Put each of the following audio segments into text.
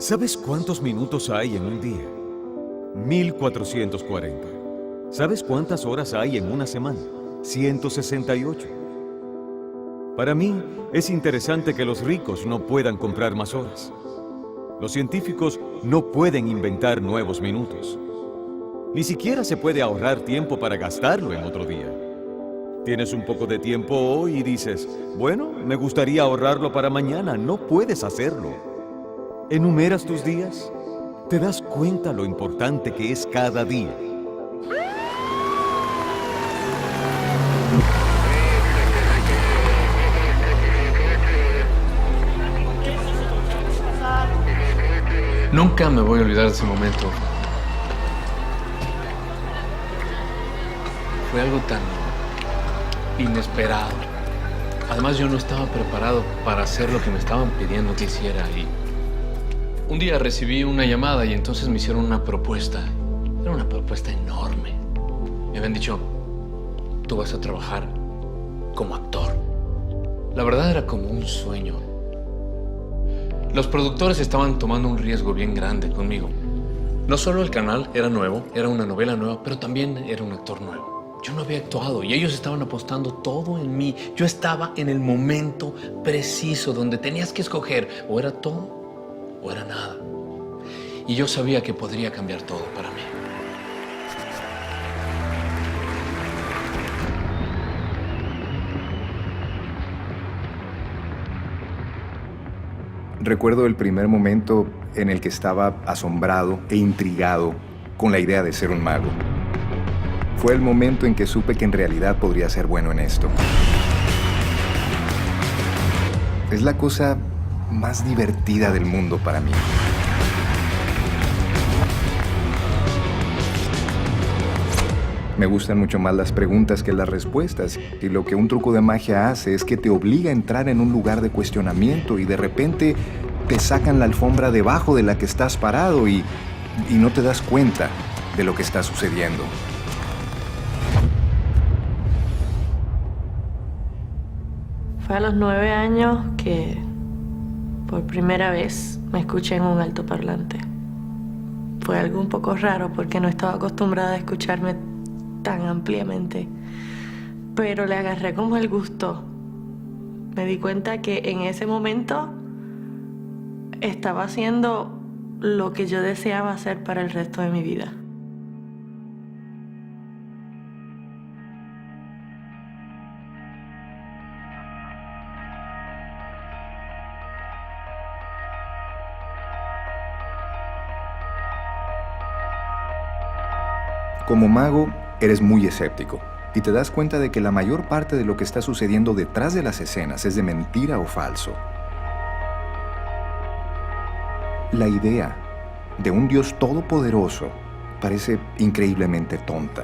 ¿Sabes cuántos minutos hay en un día? 1440. ¿Sabes cuántas horas hay en una semana? 168. Para mí, es interesante que los ricos no puedan comprar más horas. Los científicos no pueden inventar nuevos minutos. Ni siquiera se puede ahorrar tiempo para gastarlo en otro día. Tienes un poco de tiempo hoy y dices, bueno, me gustaría ahorrarlo para mañana. No puedes hacerlo. ¿Enumeras tus días? ¿Te das cuenta lo importante que es cada día? Nunca me voy a olvidar de ese momento. Fue algo tan inesperado. Además, yo no estaba preparado para hacer lo que me estaban pidiendo que hiciera. Y un día recibí una llamada y entonces me hicieron una propuesta. Era una propuesta enorme. Me habían dicho, tú vas a trabajar como actor. La verdad era como un sueño. Los productores estaban tomando un riesgo bien grande conmigo. No solo el canal era nuevo, era una novela nueva, pero también era un actor nuevo. Yo no había actuado y ellos estaban apostando todo en mí. Yo estaba en el momento preciso donde tenías que escoger o era todo o era nada. Y yo sabía que podría cambiar todo para mí. Recuerdo el primer momento en el que estaba asombrado e intrigado con la idea de ser un mago. Fue el momento en que supe que en realidad podría ser bueno en esto. Es la cosa más divertida del mundo para mí. Me gustan mucho más las preguntas que las respuestas. Y lo que un truco de magia hace es que te obliga a entrar en un lugar de cuestionamiento y de repente te sacan la alfombra debajo de la que estás parado y no te das cuenta de lo que está sucediendo. Fue a los 9 años que por primera vez me escuché en un altoparlante. Fue algo un poco raro porque no estaba acostumbrada a escucharme tan ampliamente, pero le agarré como el gusto. Me di cuenta que en ese momento estaba haciendo lo que yo deseaba hacer para el resto de mi vida. Como mago, eres muy escéptico y te das cuenta de que la mayor parte de lo que está sucediendo detrás de las escenas es de mentira o falso. La idea de un Dios todopoderoso parece increíblemente tonta.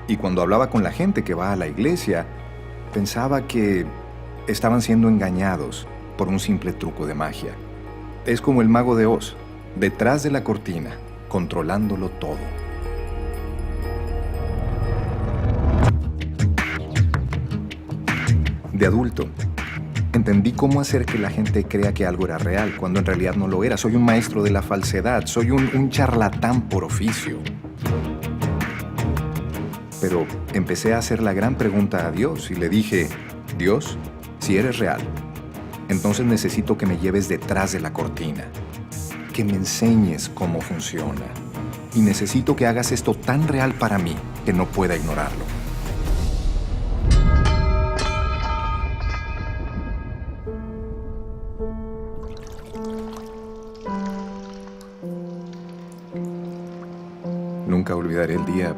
Y cuando hablaba con la gente que va a la iglesia, pensaba que estaban siendo engañados por un simple truco de magia. Es como el mago de Oz, detrás de la cortina, controlándolo todo. De adulto, entendí cómo hacer que la gente crea que algo era real, cuando en realidad no lo era. Soy un maestro de la falsedad, soy un charlatán por oficio. Pero empecé a hacer la gran pregunta a Dios y le dije, Dios, si eres real, entonces necesito que me lleves detrás de la cortina, que me enseñes cómo funciona. Y necesito que hagas esto tan real para mí que no pueda ignorarlo. Nunca olvidaré el día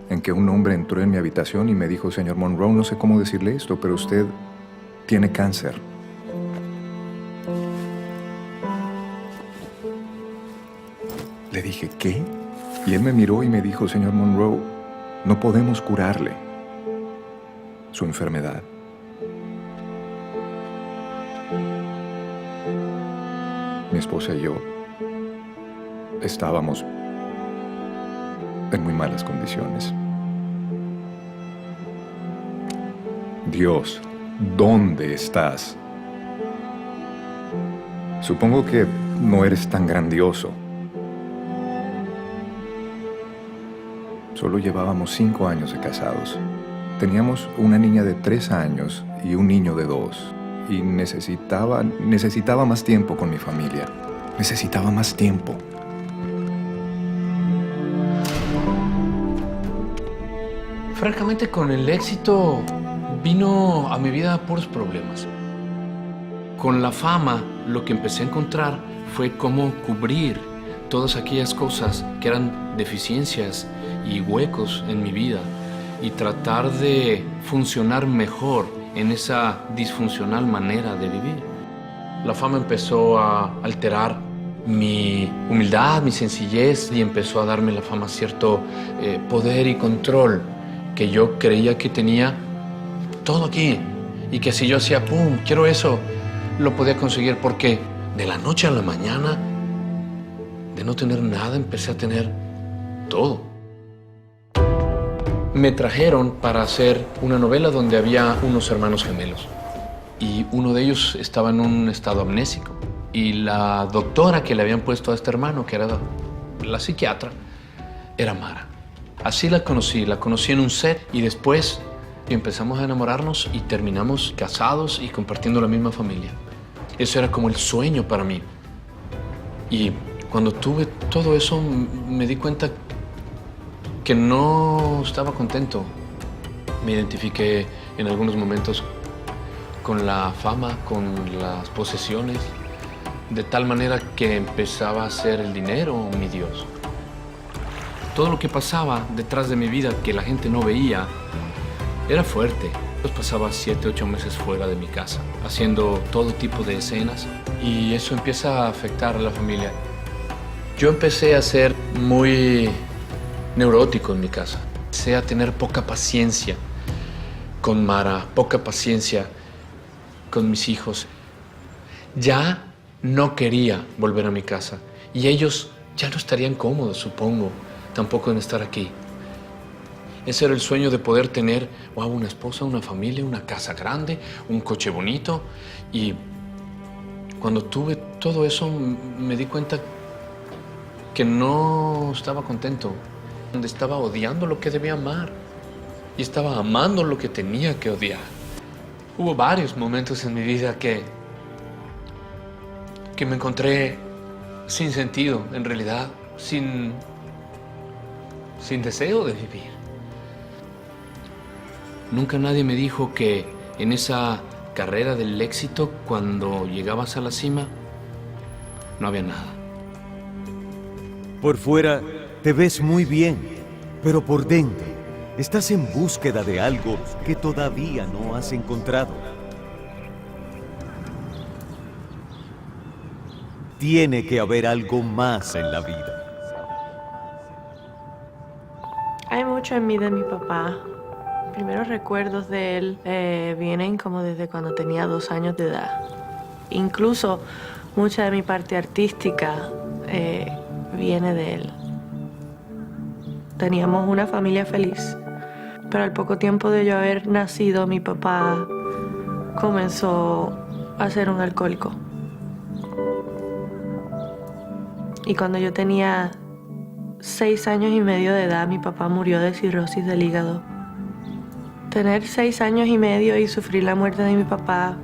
en que un hombre entró en mi habitación y me dijo, señor Monroe, no sé cómo decirle esto, pero usted tiene cáncer. Le dije, ¿qué? Y él me miró y me dijo, señor Monroe, no podemos curarle su enfermedad. Mi esposa y yo estábamos en muy malas condiciones. Dios, ¿dónde estás? Supongo que no eres tan grandioso. Solo llevábamos 5 años de casados. Teníamos una niña de 3 años y un niño de 2. Y necesitaba más tiempo con mi familia. Necesitaba más tiempo. Francamente, con el éxito vino a mi vida puros problemas. Con la fama, lo que empecé a encontrar fue cómo cubrir todas aquellas cosas que eran deficiencias y huecos en mi vida y tratar de funcionar mejor en esa disfuncional manera de vivir. La fama empezó a alterar mi humildad, mi sencillez, y empezó a darme la fama cierto poder y control que yo creía que tenía todo aquí, y que si yo hacía pum, quiero eso, lo podía conseguir, porque de la noche a la mañana, de no tener nada, empecé a tener todo. Me trajeron para hacer una novela donde había unos hermanos gemelos, y uno de ellos estaba en un estado amnésico, y la doctora que le habían puesto a este hermano, que era la psiquiatra, era Mara. Así la conocí en un set, y después empezamos a enamorarnos y terminamos casados y compartiendo la misma familia. Eso era como el sueño para mí. Y cuando tuve todo eso, me di cuenta que no estaba contento. Me identifiqué en algunos momentos con la fama, con las posesiones, de tal manera que empezaba a ser el dinero mi Dios. Todo lo que pasaba detrás de mi vida que la gente no veía era fuerte. Yo pasaba 7, 8 meses fuera de mi casa, haciendo todo tipo de escenas, y eso empieza a afectar a la familia. Yo empecé a ser muy neurótico en mi casa. Empecé a tener poca paciencia con Mara, poca paciencia con mis hijos. Ya no quería volver a mi casa, y ellos ya no estarían cómodos, supongo, tampoco en estar aquí. Ese era el sueño de poder tener una esposa, una familia, una casa grande, un coche bonito. Y cuando tuve todo eso, me di cuenta que no estaba contento. Estaba odiando lo que debía amar y estaba amando lo que tenía que odiar. Hubo varios momentos en mi vida que me encontré sin sentido, en realidad, sin deseo de vivir. Nunca nadie me dijo que en esa carrera del éxito, cuando llegabas a la cima, no había nada. Por fuera te ves muy bien, pero por dentro estás en búsqueda de algo que todavía no has encontrado. Tiene que haber algo más en la vida. Hay mucho en mí de mi papá. Primeros recuerdos de él vienen como desde cuando tenía 2 años de edad. Incluso mucha de mi parte artística viene de él. Teníamos una familia feliz, pero al poco tiempo de yo haber nacido, mi papá comenzó a ser un alcohólico. Y cuando yo tenía 6 años y medio de edad, mi papá murió de cirrosis del hígado. Tener 6 años y medio y sufrir la muerte de mi papá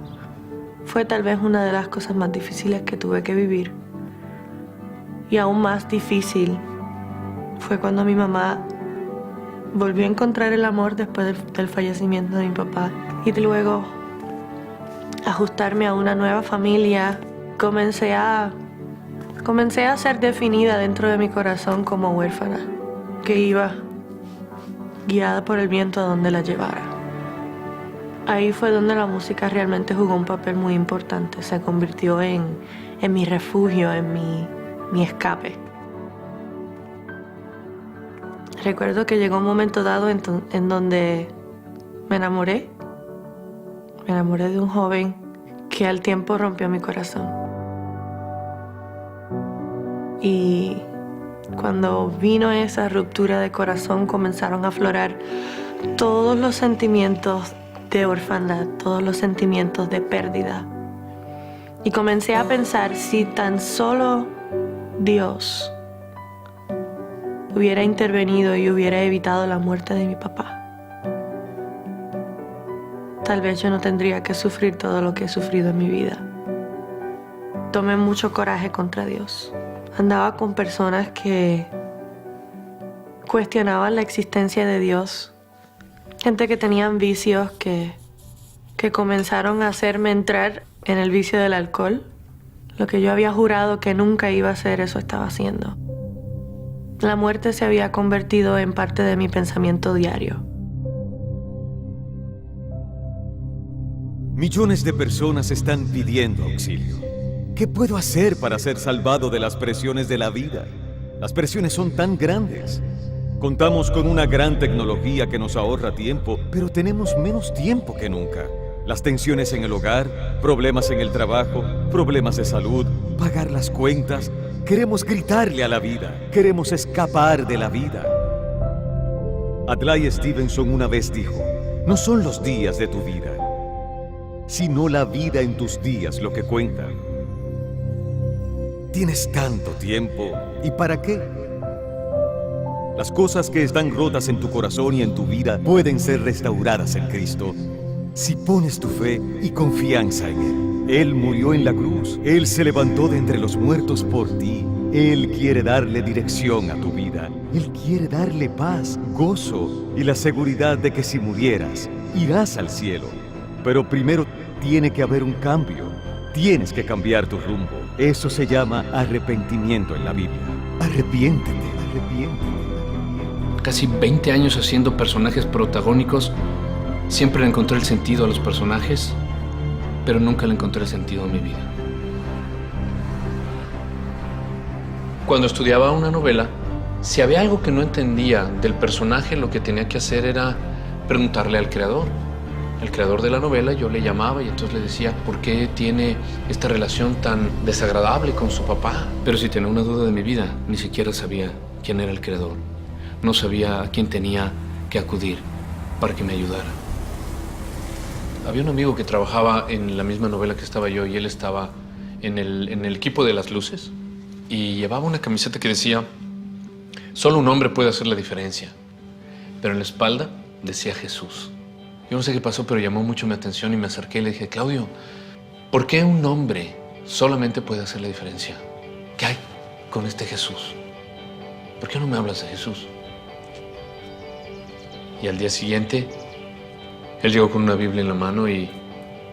fue tal vez una de las cosas más difíciles que tuve que vivir. Y aún más difícil fue cuando mi mamá volvió a encontrar el amor después del fallecimiento de mi papá. Y luego ajustarme a una nueva familia, comencé a ser definida dentro de mi corazón como huérfana, que iba guiada por el viento a donde la llevara. Ahí fue donde la música realmente jugó un papel muy importante. Se convirtió en mi refugio, en mi escape. Recuerdo que llegó un momento dado en donde me enamoré. Me enamoré de un joven que al tiempo rompió mi corazón. Y cuando vino esa ruptura de corazón, comenzaron a aflorar todos los sentimientos de orfandad, todos los sentimientos de pérdida. Y comencé a pensar si tan solo Dios hubiera intervenido y hubiera evitado la muerte de mi papá, tal vez yo no tendría que sufrir todo lo que he sufrido en mi vida. Tomé mucho coraje contra Dios. Andaba con personas que cuestionaban la existencia de Dios. Gente que tenían vicios que comenzaron a hacerme entrar en el vicio del alcohol. Lo que yo había jurado que nunca iba a hacer, eso estaba haciendo. La muerte se había convertido en parte de mi pensamiento diario. Millones de personas están pidiendo auxilio. ¿Qué puedo hacer para ser salvado de las presiones de la vida? Las presiones son tan grandes. Contamos con una gran tecnología que nos ahorra tiempo, pero tenemos menos tiempo que nunca. Las tensiones en el hogar, problemas en el trabajo, problemas de salud, pagar las cuentas. Queremos gritarle a la vida, queremos escapar de la vida. Adlai Stevenson una vez dijo, no son los días de tu vida, sino la vida en tus días lo que cuenta. Tienes tanto tiempo, ¿y para qué? Las cosas que están rotas en tu corazón y en tu vida pueden ser restauradas en Cristo si pones tu fe y confianza en Él. Él murió en la cruz, Él se levantó de entre los muertos por ti. Él quiere darle dirección a tu vida. Él quiere darle paz, gozo y la seguridad de que si murieras, irás al cielo. Pero primero tiene que haber un cambio. Tienes que cambiar tu rumbo. Eso se llama arrepentimiento en la Biblia. Arrepiéntete, arrepiéntete. Casi 20 años haciendo personajes protagónicos, siempre le encontré el sentido a los personajes, pero nunca le encontré el sentido a mi vida. Cuando estudiaba una novela, si había algo que no entendía del personaje, lo que tenía que hacer era preguntarle al creador. El creador de la novela, yo le llamaba y entonces le decía, ¿por qué tiene esta relación tan desagradable con su papá? Pero si tenía una duda de mi vida, ni siquiera sabía quién era el creador. No sabía a quién tenía que acudir para que me ayudara. Había un amigo que trabajaba en la misma novela que estaba yo y él estaba en el equipo de las luces y llevaba una camiseta que decía, solo un hombre puede hacer la diferencia. Pero en la espalda decía Jesús. Yo no sé qué pasó, pero llamó mucho mi atención y me acerqué y le dije, Claudio, ¿por qué un hombre solamente puede hacer la diferencia? ¿Qué hay con este Jesús? ¿Por qué no me hablas de Jesús? Y al día siguiente, él llegó con una Biblia en la mano y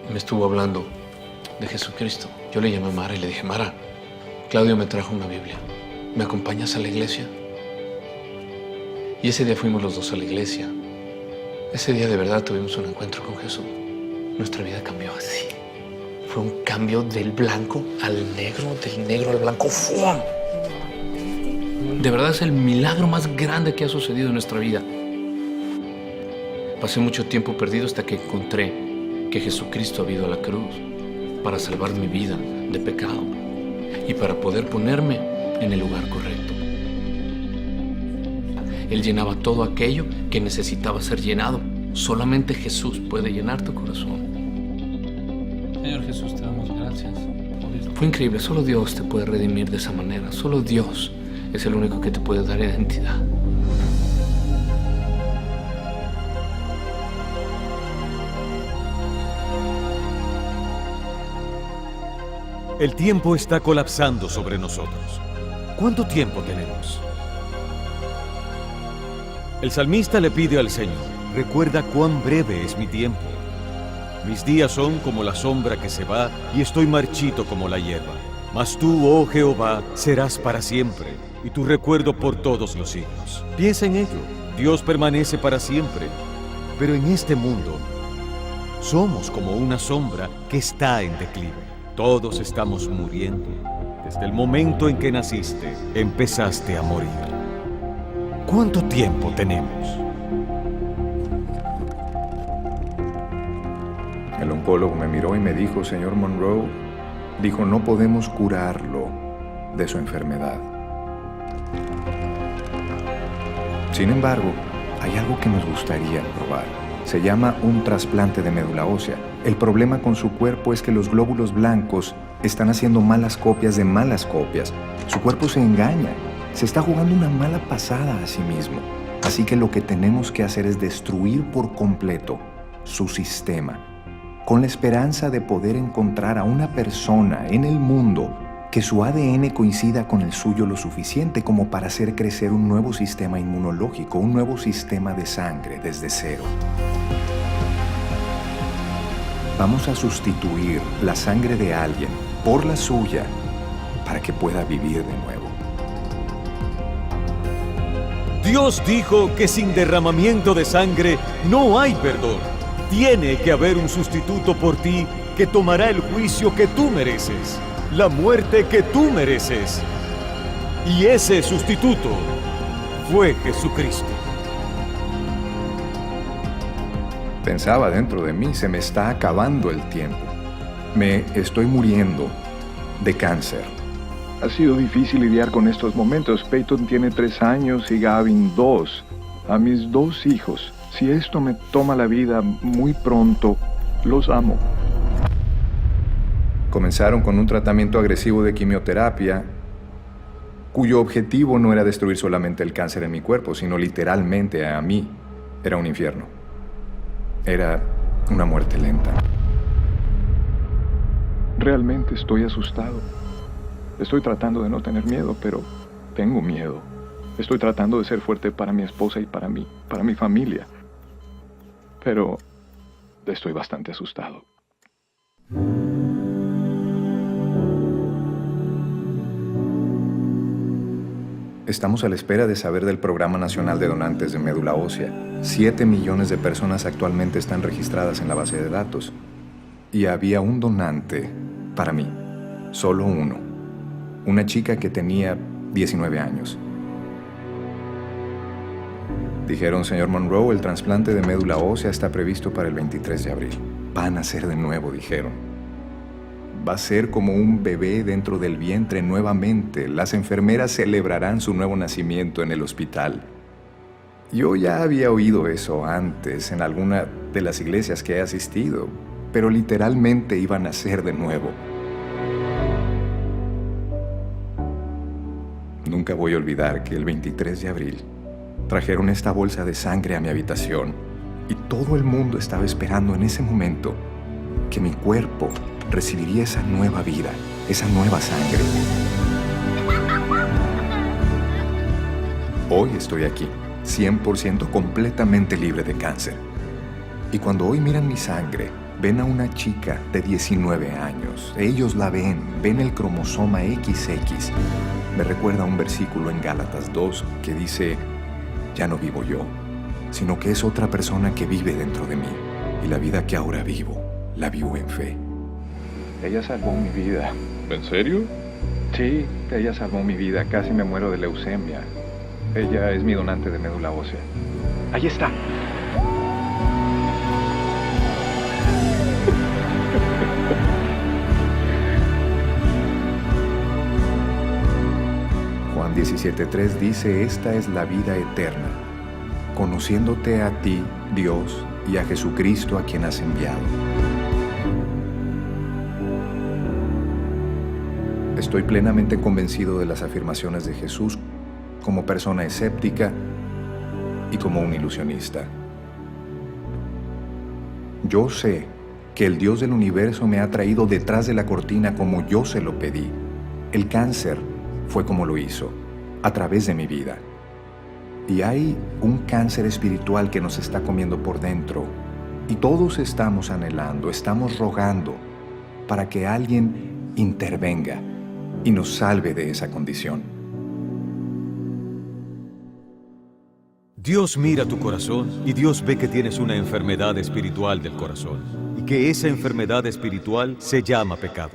me estuvo hablando de Jesucristo. Yo le llamé a Mara y le dije, Mara, Claudio me trajo una Biblia. ¿Me acompañas a la iglesia? Y ese día fuimos los dos a la iglesia. Ese día de verdad tuvimos un encuentro con Jesús. Nuestra vida cambió así. Fue un cambio del blanco al negro, del negro al blanco. ¡Fum! De verdad es el milagro más grande que ha sucedido en nuestra vida. Pasé mucho tiempo perdido hasta que encontré que Jesucristo ha ido a la cruz para salvar mi vida de pecado y para poder ponerme en el lugar correcto. Él llenaba todo aquello que necesitaba ser llenado. Solamente Jesús puede llenar tu corazón. Señor Jesús, te damos gracias. Fue increíble. Solo Dios te puede redimir de esa manera. Solo Dios es el único que te puede dar identidad. El tiempo está colapsando sobre nosotros. ¿Cuánto tiempo tenemos? El salmista le pide al Señor, recuerda cuán breve es mi tiempo. Mis días son como la sombra que se va y estoy marchito como la hierba. Mas tú, oh Jehová, serás para siempre y tu recuerdo por todos los siglos. Piensa en ello, Dios permanece para siempre. Pero en este mundo, somos como una sombra que está en declive. Todos estamos muriendo. Desde el momento en que naciste, empezaste a morir. ¿Cuánto tiempo tenemos? El oncólogo me miró y me dijo, señor Monroe, dijo, no podemos curarlo de su enfermedad. Sin embargo, hay algo que nos gustaría probar. Se llama un trasplante de médula ósea. El problema con su cuerpo es que los glóbulos blancos están haciendo malas copias de malas copias. Su cuerpo se engaña. Se está jugando una mala pasada a sí mismo. Así que lo que tenemos que hacer es destruir por completo su sistema, con la esperanza de poder encontrar a una persona en el mundo que su ADN coincida con el suyo lo suficiente como para hacer crecer un nuevo sistema inmunológico, un nuevo sistema de sangre desde cero. Vamos a sustituir la sangre de alguien por la suya para que pueda vivir de nuevo. Dios dijo que sin derramamiento de sangre no hay perdón. Tiene que haber un sustituto por ti que tomará el juicio que tú mereces, la muerte que tú mereces. Y ese sustituto fue Jesucristo. Pensaba dentro de mí, se me está acabando el tiempo. Me estoy muriendo de cáncer. Ha sido difícil lidiar con estos momentos. Peyton tiene 3 años y Gavin 2. A mis 2 hijos. Si esto me toma la vida muy pronto, los amo. Comenzaron con un tratamiento agresivo de quimioterapia, cuyo objetivo no era destruir solamente el cáncer en mi cuerpo, sino literalmente a mí. Era un infierno. Era una muerte lenta. Realmente estoy asustado. Estoy tratando de no tener miedo, pero tengo miedo. Estoy tratando de ser fuerte para mi esposa y para mí, para mi familia. Pero estoy bastante asustado. Estamos a la espera de saber del Programa Nacional de Donantes de Médula Ósea. 7 millones de personas actualmente están registradas en la base de datos. Y había un donante para mí, solo uno. Una chica que tenía 19 años. Dijeron, señor Monroe, el trasplante de médula ósea está previsto para el 23 de abril. Va a nacer de nuevo, dijeron. Va a ser como un bebé dentro del vientre nuevamente. Las enfermeras celebrarán su nuevo nacimiento en el hospital. Yo ya había oído eso antes en alguna de las iglesias que he asistido, pero literalmente iba a nacer de nuevo. Nunca voy a olvidar que el 23 de abril trajeron esta bolsa de sangre a mi habitación y todo el mundo estaba esperando en ese momento que mi cuerpo recibiría esa nueva vida, esa nueva sangre. Hoy estoy aquí, 100% completamente libre de cáncer. Y cuando hoy miran mi sangre, ven a una chica de 19 años. Ellos la ven el cromosoma XX. Me recuerda un versículo en Gálatas 2 que dice, ya no vivo yo, sino que es otra persona que vive dentro de mí. Y la vida que ahora vivo, la vivo en fe. Ella salvó mi vida. ¿En serio? Sí, ella salvó mi vida. Casi me muero de leucemia. Ella es mi donante de médula ósea. Ahí está. Juan 17:3 dice, esta es la vida eterna, conociéndote a ti, Dios, y a Jesucristo a quien has enviado. Estoy plenamente convencido de las afirmaciones de Jesús como persona escéptica y como un ilusionista. Yo sé que el Dios del universo me ha traído detrás de la cortina como yo se lo pedí. El cáncer fue como lo hizo, a través de mi vida. Y hay un cáncer espiritual que nos está comiendo por dentro. Y todos estamos anhelando, estamos rogando para que alguien intervenga y nos salve de esa condición. Dios mira tu corazón y Dios ve que tienes una enfermedad espiritual del corazón y que esa enfermedad espiritual se llama pecado.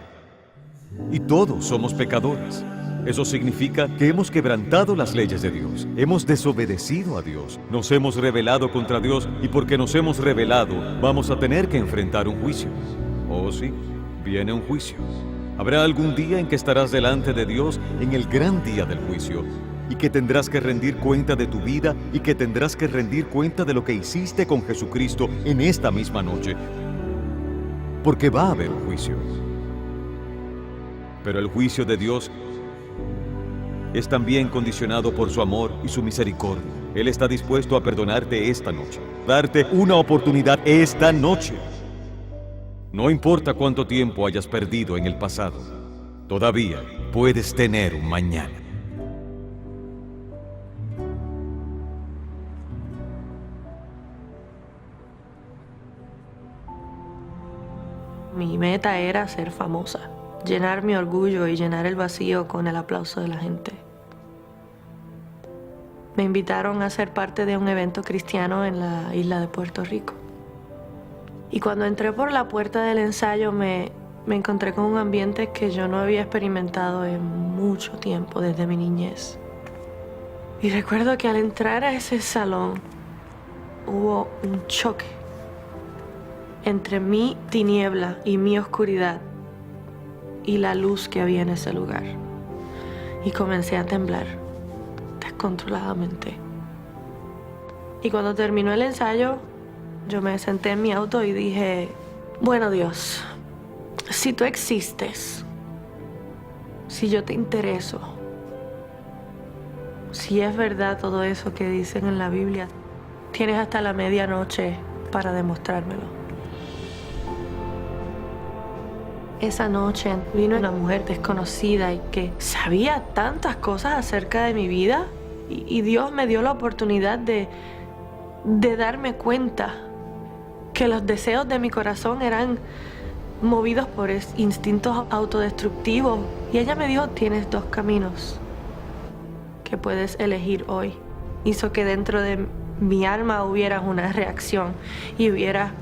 Y todos somos pecadores. Eso significa que hemos quebrantado las leyes de Dios, hemos desobedecido a Dios, nos hemos rebelado contra Dios y porque nos hemos rebelado vamos a tener que enfrentar un juicio. Oh sí, viene un juicio. Habrá algún día en que estarás delante de Dios en el gran día del juicio y que tendrás que rendir cuenta de tu vida y que tendrás que rendir cuenta de lo que hiciste con Jesucristo en esta misma noche. Porque va a haber un juicio. Pero el juicio de Dios es también condicionado por su amor y su misericordia. Él está dispuesto a perdonarte esta noche, darte una oportunidad esta noche. No importa cuánto tiempo hayas perdido en el pasado, todavía puedes tener un mañana. Mi meta era ser famosa, llenar mi orgullo y llenar el vacío con el aplauso de la gente. Me invitaron a ser parte de un evento cristiano en la isla de Puerto Rico. Y cuando entré por la puerta del ensayo me encontré con un ambiente que yo no había experimentado en mucho tiempo, desde mi niñez. Y recuerdo que al entrar a ese salón hubo un choque entre mi tiniebla y mi oscuridad y la luz que había en ese lugar. Y comencé a temblar descontroladamente. Y cuando terminó el ensayo, yo me senté en mi auto y dije, bueno, Dios, si tú existes, si yo te intereso, si es verdad todo eso que dicen en la Biblia, tienes hasta la medianoche para demostrármelo. Esa noche vino una mujer desconocida y que sabía tantas cosas acerca de mi vida y Dios me dio la oportunidad de darme cuenta que los deseos de mi corazón eran movidos por instintos autodestructivos. Y ella me dijo, tienes dos caminos que puedes elegir hoy. Hizo que dentro de mi alma hubiera una reacción y hubiera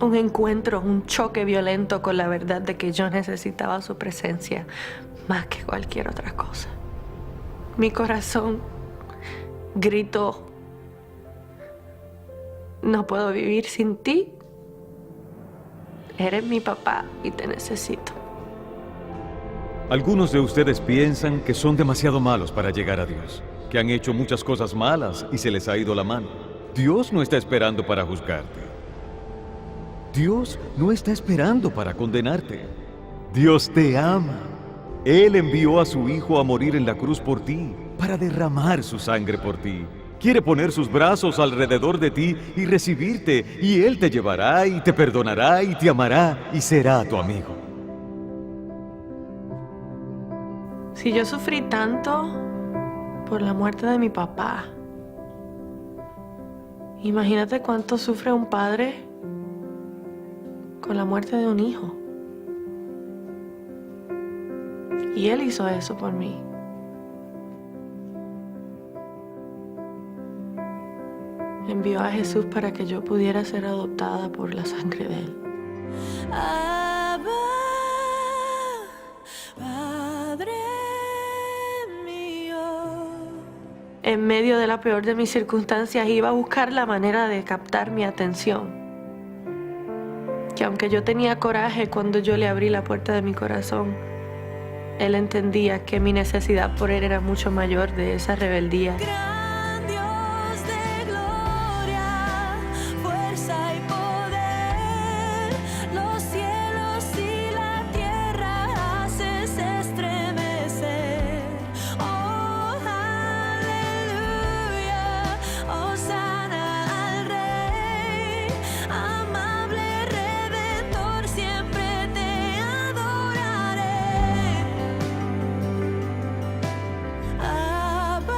un encuentro, un choque violento con la verdad de que yo necesitaba su presencia más que cualquier otra cosa. Mi corazón gritó, no puedo vivir sin ti. Eres mi papá y te necesito. Algunos de ustedes piensan que son demasiado malos para llegar a Dios, que han hecho muchas cosas malas y se les ha ido la mano. Dios no está esperando para juzgarte. Dios no está esperando para condenarte. Dios te ama. Él envió a su Hijo a morir en la cruz por ti, para derramar su sangre por ti. Quiere poner sus brazos alrededor de ti y recibirte, y Él te llevará y te perdonará y te amará y será tu amigo. Si yo sufrí tanto por la muerte de mi papá, imagínate cuánto sufre un padre con la muerte de un hijo. Y Él hizo eso por mí. Envió a Jesús para que yo pudiera ser adoptada por la sangre de Él. Abba, Padre mío. En medio de la peor de mis circunstancias iba a buscar la manera de captar mi atención. Que aunque yo tenía coraje cuando yo le abrí la puerta de mi corazón, Él entendía que mi necesidad por Él era mucho mayor de esa rebeldía. Gran Dios de gloria, fuerza y poder, los cielos y la tierra haces estremecer. Oh, aleluya, hosana al Rey, amable Redentor, siempre te adoraré. Abba,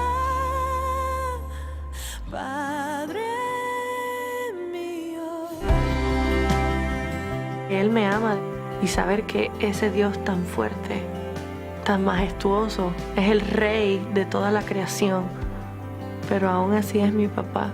Padre mío. Él me ama y saber que ese Dios tan fuerte, tan majestuoso, es el Rey de toda la creación, pero aún así es mi papá.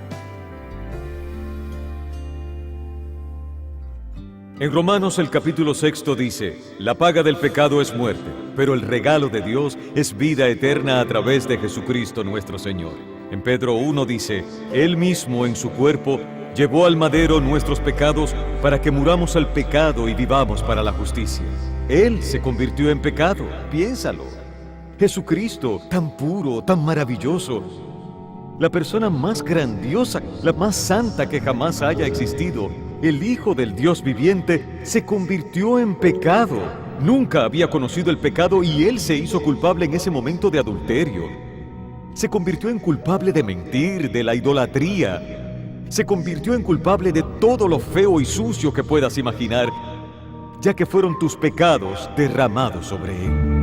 En Romanos el capítulo 6 dice, la paga del pecado es muerte, pero el regalo de Dios es vida eterna a través de Jesucristo nuestro Señor. En Pedro 1 dice, Él mismo en su cuerpo llevó al madero nuestros pecados para que muramos al pecado y vivamos para la justicia. Él se convirtió en pecado, piénsalo. Jesucristo, tan puro, tan maravilloso, la persona más grandiosa, la más santa que jamás haya existido, el Hijo del Dios viviente, se convirtió en pecado. Nunca había conocido el pecado y Él se hizo culpable en ese momento de adulterio. Se convirtió en culpable de mentir, de la idolatría. Se convirtió en culpable de todo lo feo y sucio que puedas imaginar, ya que fueron tus pecados derramados sobre Él.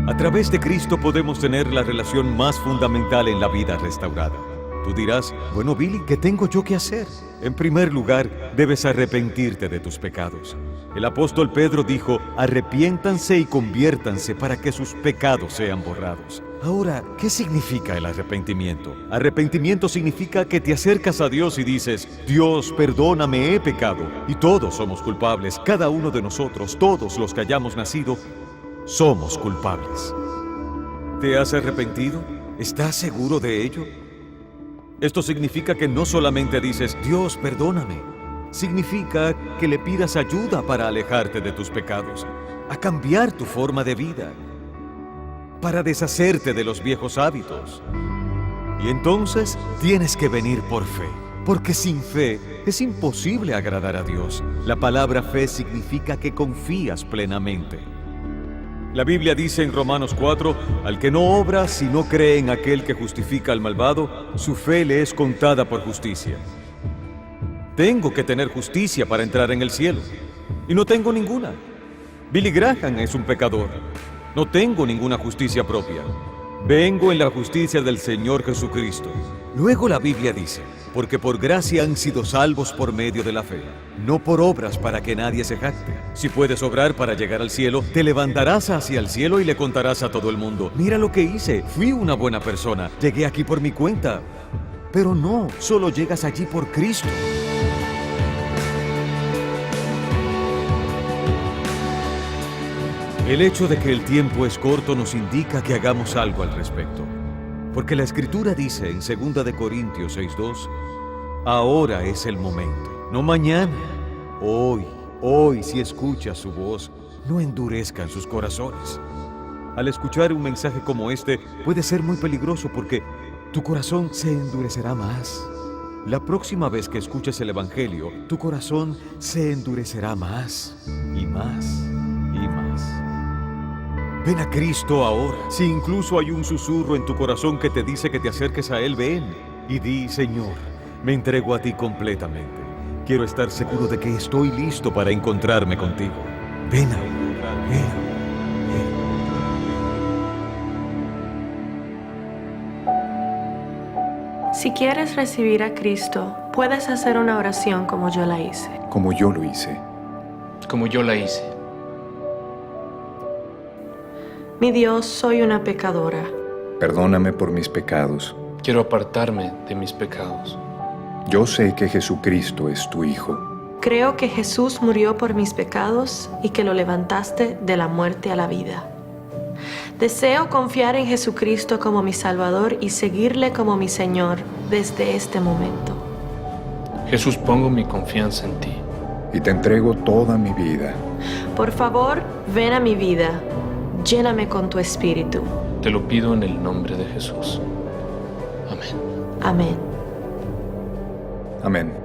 A través de Cristo podemos tener la relación más fundamental en la vida restaurada. Tú dirás, bueno, Billy, ¿qué tengo yo que hacer? En primer lugar, debes arrepentirte de tus pecados. El apóstol Pedro dijo, arrepiéntanse y conviértanse para que sus pecados sean borrados. Ahora, ¿qué significa el arrepentimiento? Arrepentimiento significa que te acercas a Dios y dices, Dios, perdóname, he pecado. Y todos somos culpables, cada uno de nosotros, todos los que hayamos nacido, somos culpables. ¿Te has arrepentido? ¿Estás seguro de ello? Esto significa que no solamente dices, Dios, perdóname. Significa que le pidas ayuda para alejarte de tus pecados, a cambiar tu forma de vida, para deshacerte de los viejos hábitos. Y entonces tienes que venir por fe, porque sin fe es imposible agradar a Dios. La palabra fe significa que confías plenamente. La Biblia dice en Romanos 4, al que no obra, si no cree en aquel que justifica al malvado, su fe le es contada por justicia. Tengo que tener justicia para entrar en el cielo, y no tengo ninguna. Billy Graham es un pecador. No tengo ninguna justicia propia. Vengo en la justicia del Señor Jesucristo. Luego la Biblia dice, porque por gracia han sido salvos por medio de la fe, no por obras para que nadie se jacte. Si puedes obrar para llegar al cielo, te levantarás hacia el cielo y le contarás a todo el mundo, mira lo que hice, fui una buena persona, llegué aquí por mi cuenta. Pero no, solo llegas allí por Cristo. El hecho de que el tiempo es corto nos indica que hagamos algo al respecto. Porque la Escritura dice en 2 de Corintios 6:2, ahora es el momento, no mañana. Hoy, si escuchas su voz, no endurezcan sus corazones. Al escuchar un mensaje como este, puede ser muy peligroso porque tu corazón se endurecerá más. La próxima vez que escuches el Evangelio, tu corazón se endurecerá más y más y más. Ven a Cristo ahora. Si incluso hay un susurro en tu corazón que te dice que te acerques a Él, ven y di, Señor, me entrego a ti completamente. Quiero estar seguro de que estoy listo para encontrarme contigo. Ven a Él, ven. Si quieres recibir a Cristo, puedes hacer una oración como yo la hice. Como yo lo hice. Como yo la hice. Mi Dios, soy una pecadora. Perdóname por mis pecados. Quiero apartarme de mis pecados. Yo sé que Jesucristo es tu Hijo. Creo que Jesús murió por mis pecados y que lo levantaste de la muerte a la vida. Deseo confiar en Jesucristo como mi Salvador y seguirle como mi Señor desde este momento. Jesús, pongo mi confianza en ti. Y te entrego toda mi vida. Por favor, ven a mi vida. Lléname con tu espíritu. Te lo pido en el nombre de Jesús. Amén. Amén. Amén.